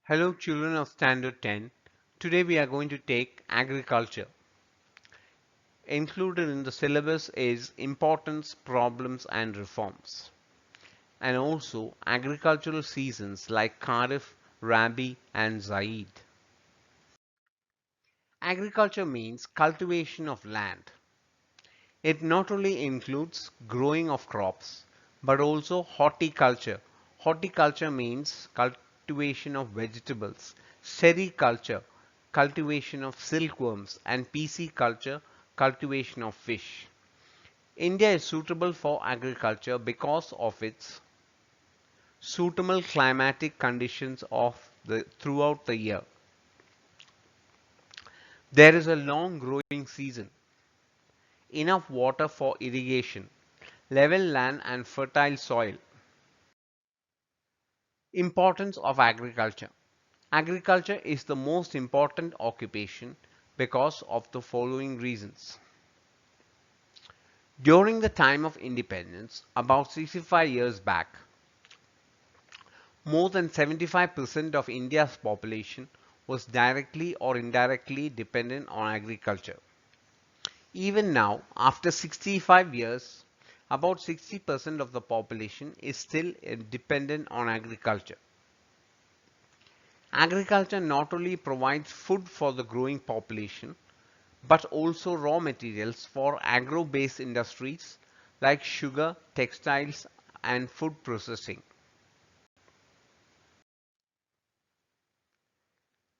Hello children of Standard 10. Today we are going to take agriculture. Included in the syllabus is importance, problems and reforms. And also agricultural seasons like Kharif, Rabi and Zaid. Agriculture means cultivation of land. It not only includes growing of crops but also horticulture. Horticulture means cultivation of vegetables, sericulture, cultivation of silkworms, and pisciculture, cultivation of fish. India is suitable for agriculture because of its suitable climatic conditions throughout the year. There is a long growing season, enough water for irrigation, level land and fertile soil. Importance of agriculture. Agriculture is the most important occupation because of the following reasons. During the time of independence, about 65 years back, more than 75% of India's population was directly or indirectly dependent on agriculture. Even now, after 65 years, about 60% of the population is still dependent on agriculture. Agriculture not only provides food for the growing population, but also raw materials for agro-based industries like sugar, textiles, and food processing.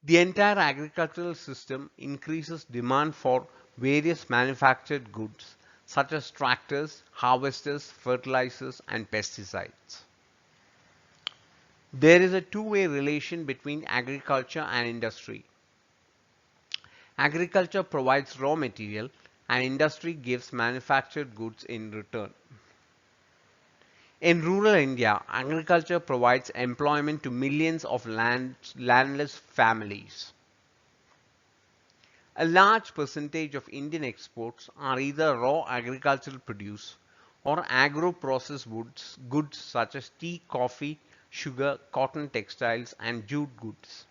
The entire agricultural system increases demand for various manufactured goods such as tractors, harvesters, fertilizers, and pesticides. There is a two-way relation between agriculture and industry. Agriculture provides raw material and industry gives manufactured goods in return. In rural India, agriculture provides employment to millions of landless families. A large percentage of Indian exports are either raw agricultural produce or agro-processed goods such as tea, coffee, sugar, cotton textiles and jute goods.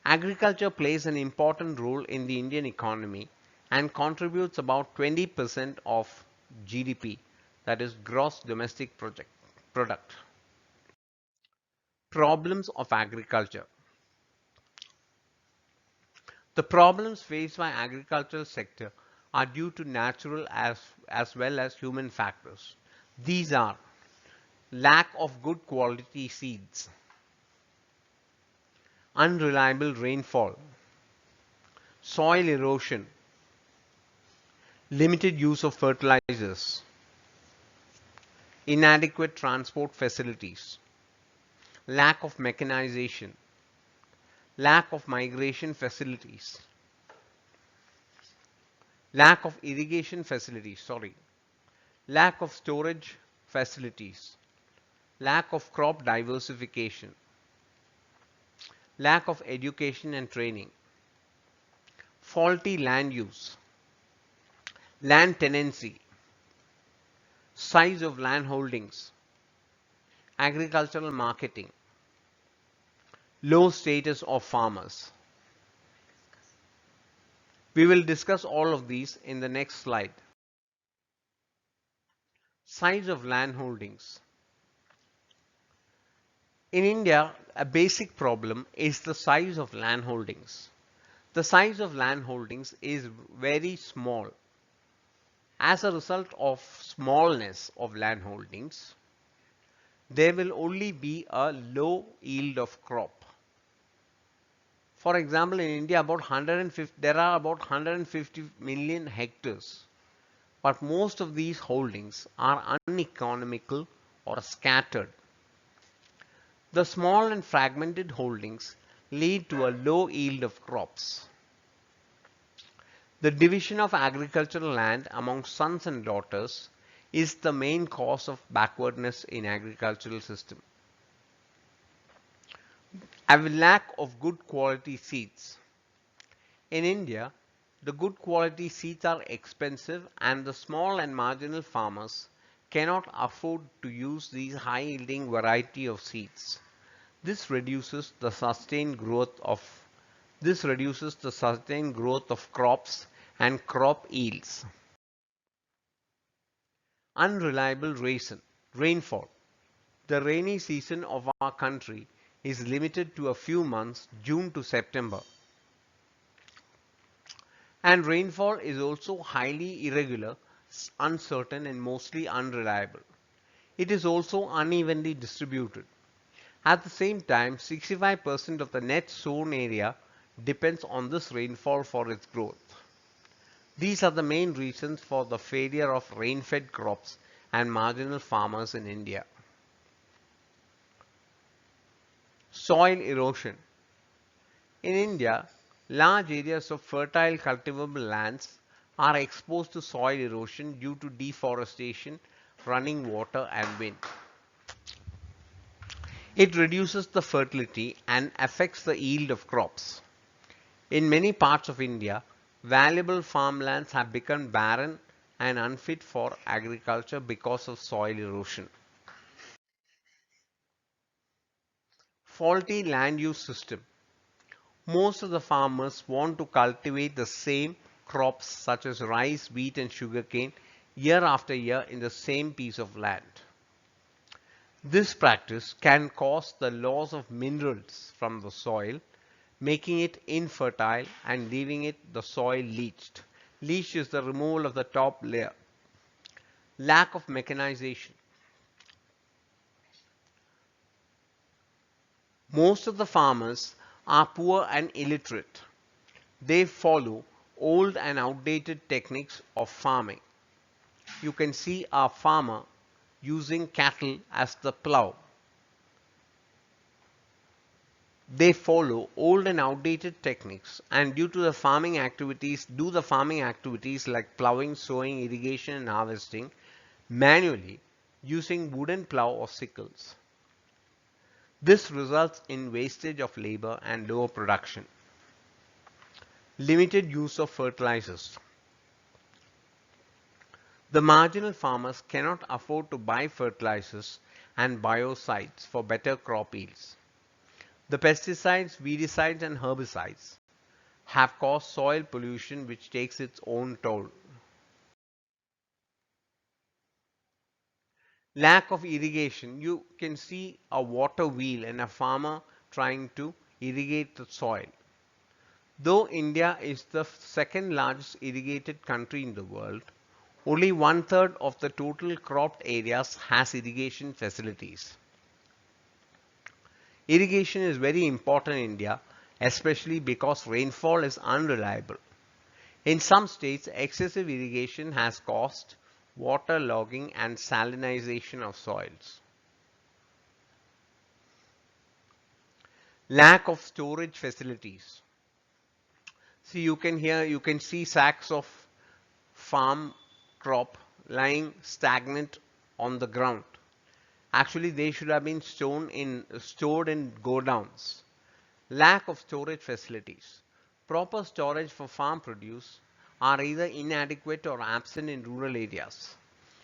Agriculture plays an important role in the Indian economy and contributes about 20% of GDP, that is gross domestic product. Problems of agriculture. The problems faced by agricultural sector are due to natural as well as human factors. These are lack of good quality seeds, unreliable rainfall, soil erosion, limited use of fertilizers, inadequate transport facilities, lack of mechanization, lack of migration facilities, lack of irrigation facilities, lack of storage facilities, lack of crop diversification, lack of education and training, faulty land use, land tenancy, size of land holdings, agricultural marketing, low status of farmers. We will discuss all of these in the next slide. Size of land holdings. In India, a basic problem is the size of land holdings. The size of land holdings is very small. As a result of smallness of land holdings, there will only be a low yield of crop. For example, in India, there are about 150 million hectares, but most of these holdings are uneconomical or scattered. The small and fragmented holdings lead to a low yield of crops. The division of agricultural land among sons and daughters is the main cause of backwardness in agricultural system. A lack of good quality seeds. In India, the good quality seeds are expensive and the small and marginal farmers cannot afford to use these high yielding variety of seeds. This reduces the sustained growth of this reduces the sustained growth of crops and crop yields. Unreliable rainfall. The rainy season of our country is limited to a few months, June to September. And rainfall is also highly irregular, uncertain, and mostly unreliable. It is also unevenly distributed. At the same time, 65% of the net sown area depends on this rainfall for its growth. These are the main reasons for the failure of rain-fed crops and marginal farmers in India. Soil erosion. In India, large areas of fertile cultivable lands are exposed to soil erosion due to deforestation, running water and wind. It reduces the fertility and affects the yield of crops. In many parts of India, valuable farmlands have become barren and unfit for agriculture because of soil erosion. Faulty land use system. Most of the farmers want to cultivate the same crops such as rice, wheat and sugarcane year after year in the same piece of land. This practice can cause the loss of minerals from the soil, making it infertile and leaving the soil leached. Leach is the removal of the top layer. Lack of mechanization. Most of the farmers are poor and illiterate. They follow old and outdated techniques of farming. You can see a farmer using cattle as the plow. They follow old and outdated techniques and do the farming activities like plowing, sowing, irrigation and harvesting manually using wooden plow or sickles. This results in wastage of labor and lower production. Limited use of fertilizers. The marginal farmers cannot afford to buy fertilizers and biocides for better crop yields. The pesticides, weedicides and herbicides have caused soil pollution which takes its own toll. Lack of irrigation. You can see a water wheel and a farmer trying to irrigate the soil. Though India is the second largest irrigated country in the world, only one-third of the total cropped areas has irrigation facilities. Irrigation is very important in India, especially because rainfall is unreliable. In some states, excessive irrigation has caused waterlogging and salinization of soils. Lack of storage facilities. See, you can see sacks of farm crop lying stagnant on the ground. Actually, they should have been stored in godowns. Lack of storage facilities. Proper storage for farm produce are either inadequate or absent in rural areas.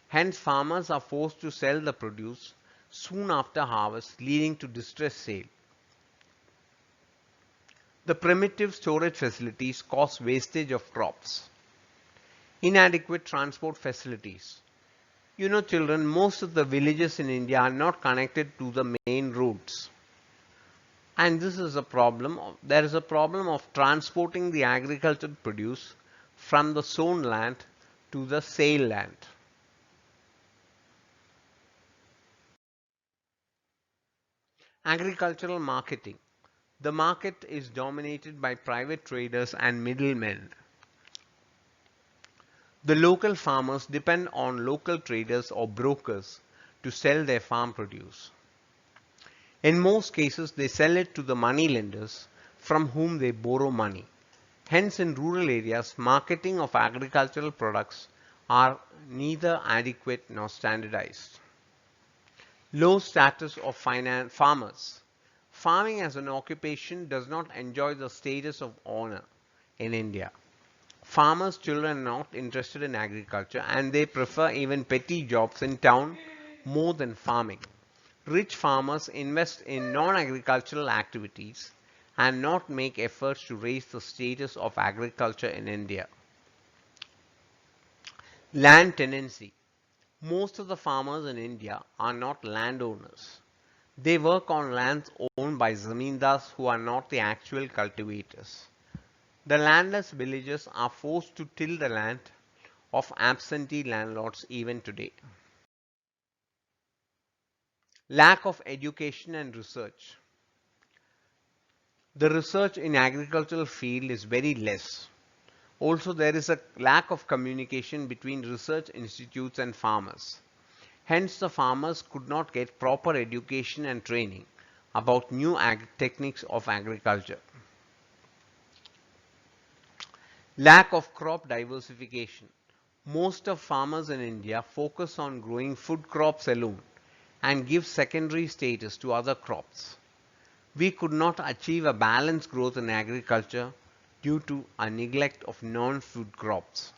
Hence, farmers are forced to sell the produce soon after harvest, leading to distress sale. The primitive storage facilities cause wastage of crops. Inadequate transport facilities. You know, children, most of the villages in India are not connected to the main roads. And this is a problem. There is a problem of transporting the agricultural produce from the sown land to the sale land. Agricultural marketing. The market is dominated by private traders and middlemen. The local farmers depend on local traders or brokers to sell their farm produce. In most cases, they sell it to the money lenders from whom they borrow money. Hence, in rural areas, marketing of agricultural products are neither adequate nor standardized. Low status of farmers. Farming as an occupation does not enjoy the status of honor in India. Farmers' children are not interested in agriculture and they prefer even petty jobs in town more than farming. Rich farmers invest in non-agricultural activities and not make efforts to raise the status of agriculture in India. Land tenancy. Most of the farmers in India are not landowners. They work on lands owned by zamindars who are not the actual cultivators. The landless villagers are forced to till the land of absentee landlords even today. Lack of education and research. The research in agricultural field is very less. Also, there is a lack of communication between research institutes and farmers. Hence, the farmers could not get proper education and training about new techniques of agriculture. Lack of crop diversification. Most of farmers in India focus on growing food crops alone and give secondary status to other crops. We could not achieve a balanced growth in agriculture due to a neglect of non-food crops.